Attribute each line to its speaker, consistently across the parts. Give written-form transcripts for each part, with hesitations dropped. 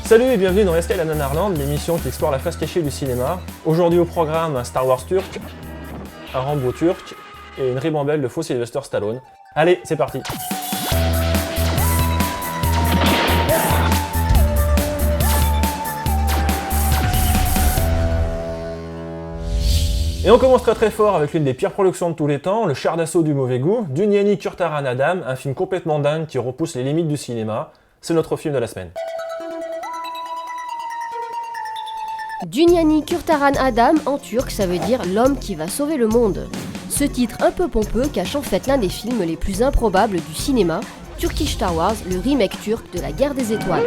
Speaker 1: Salut et bienvenue dans Escale à Nanarland, l'émission qui explore la face cachée du cinéma. Aujourd'hui au programme, un Star Wars turc, un Rambo turc et une ribambelle de faux Sylvester Stallone. Allez, c'est parti. Et on commence très fort avec l'une des pires productions de tous les temps, le char d'assaut du mauvais goût, Dünyani Kurtaran Adam, un film complètement dingue qui repousse les limites du cinéma. C'est notre film de la semaine.
Speaker 2: Dünyani Kurtaran Adam, en turc, ça veut dire l'homme qui va sauver le monde. Ce titre un peu pompeux cache en fait l'un des films les plus improbables du cinéma, Turkish Star Wars, le remake turc de la Guerre des Étoiles.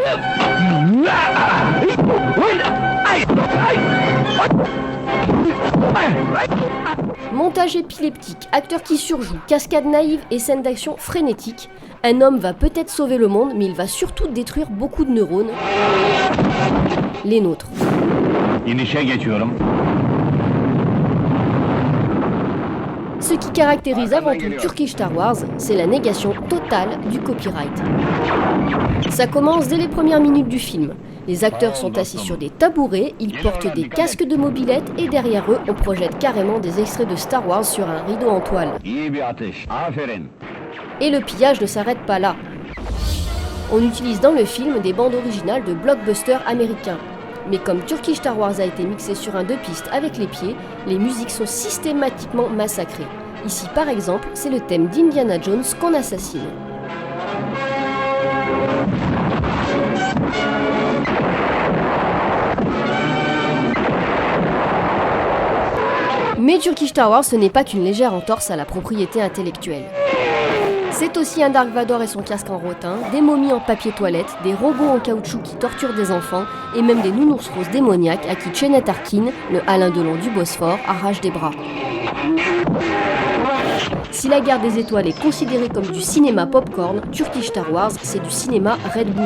Speaker 2: Montage épileptique, acteur qui surjoue, cascade naïve et scène d'action frénétique, un homme va peut-être sauver le monde, mais il va surtout détruire beaucoup de neurones. Les nôtres. Ce qui caractérise avant tout Turkish Star Wars, c'est la négation totale du copyright. Ça commence dès les premières minutes du film. Les acteurs sont assis sur des tabourets, ils portent des casques de mobilette et derrière eux, on projette carrément des extraits de Star Wars sur un rideau en toile. Et le pillage ne s'arrête pas là. On utilise dans le film des bandes originales de blockbusters américains. Mais comme Turkish Star Wars a été mixé sur un 2 pistes avec les pieds, les musiques sont systématiquement massacrées. Ici par exemple, c'est le thème d'Indiana Jones qu'on assassine. Mais Turkish Star Wars, ce n'est pas qu'une légère entorse à la propriété intellectuelle. C'est aussi un Dark Vador et son casque en rotin, des momies en papier toilette, des robots en caoutchouc qui torturent des enfants, et même des nounours roses démoniaques à qui Cheneth Arkin, le Alain Delon du Bosphore, arrache des bras. Si la Guerre des Étoiles est considérée comme du cinéma popcorn, Turkish Star Wars, c'est du cinéma Red Bull.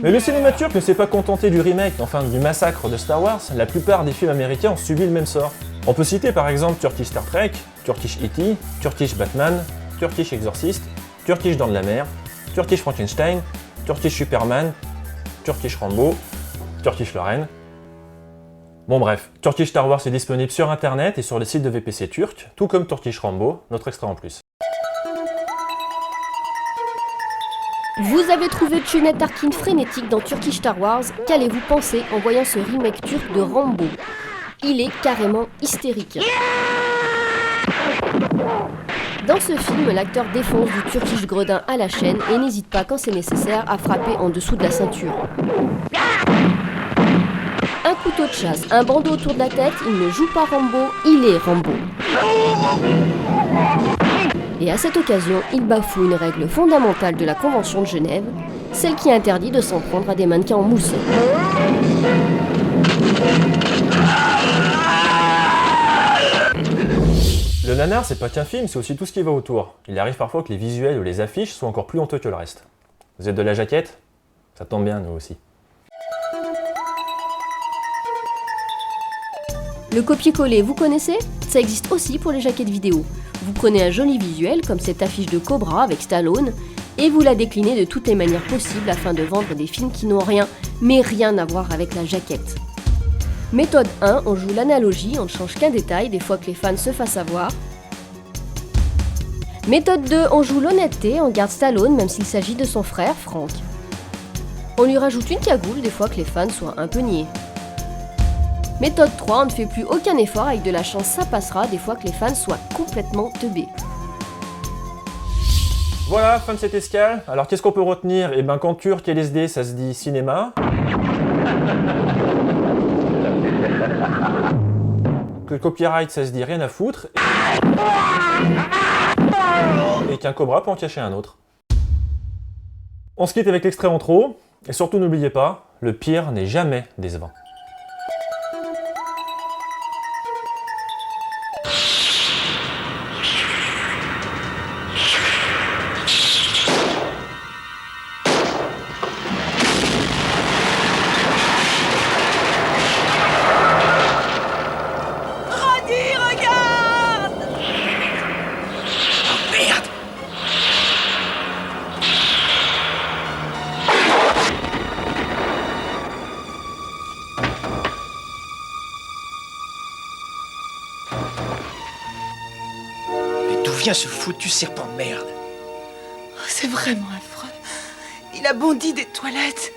Speaker 1: Mais le cinéma turc ne s'est pas contenté du remake, enfin du massacre de Star Wars, la plupart des films américains ont subi le même sort. On peut citer par exemple Turkish Star Trek, Turkish E.T., Turkish Batman, Turkish Exorcist, Turkish Dans de la mer, Turkish Frankenstein, Turkish Superman, Turkish Rambo, Turkish Lorraine. Bon bref, Turkish Star Wars est disponible sur internet et sur les sites de VPC turcs, tout comme Turkish Rambo, notre extrait en plus.
Speaker 2: Vous avez trouvé Cheneth Arkin frénétique dans Turkish Star Wars, qu'allez-vous penser en voyant ce remake turc de Rambo ? Il est carrément hystérique. Dans ce film, l'acteur défonce du Turkish gredin à la chaîne et n'hésite pas quand c'est nécessaire à frapper en dessous de la ceinture. Un couteau de chasse, un bandeau autour de la tête, il ne joue pas Rambo, il est Rambo. Et à cette occasion, il bafoue une règle fondamentale de la Convention de Genève, celle qui interdit de s'en prendre à des mannequins en mousse.
Speaker 1: Le nanar, c'est pas qu'un film, c'est aussi tout ce qui va autour. Il arrive parfois que les visuels ou les affiches soient encore plus honteux que le reste. Vous êtes de la jaquette ? Ça tombe bien, nous aussi.
Speaker 2: Le copier-coller, vous connaissez ? Ça existe aussi pour les jaquettes vidéo. Vous prenez un joli visuel, comme cette affiche de Cobra avec Stallone, et vous la déclinez de toutes les manières possibles afin de vendre des films qui n'ont rien, mais rien à voir avec la jaquette. Méthode 1, on joue l'analogie, on ne change qu'un détail, des fois que les fans se fassent avoir. Méthode 2, on joue l'honnêteté, on garde Stallone même s'il s'agit de son frère, Frank. On lui rajoute une cagoule, des fois que les fans soient un peu niais. Méthode 3, on ne fait plus aucun effort, avec de la chance ça passera, des fois que les fans soient complètement teubés.
Speaker 1: Voilà, fin de cette escale. Alors qu'est-ce qu'on peut retenir ? Eh ben qu'en turc LSD ça se dit cinéma. Que le copyright ça se dit rien à foutre. Et qu'un cobra peut en cacher un autre. On se quitte avec l'extrait en trop. Et surtout n'oubliez pas, le pire n'est jamais décevant.
Speaker 3: vient ce foutu serpent de merde?
Speaker 4: C'est vraiment affreux. Il a bondi des toilettes.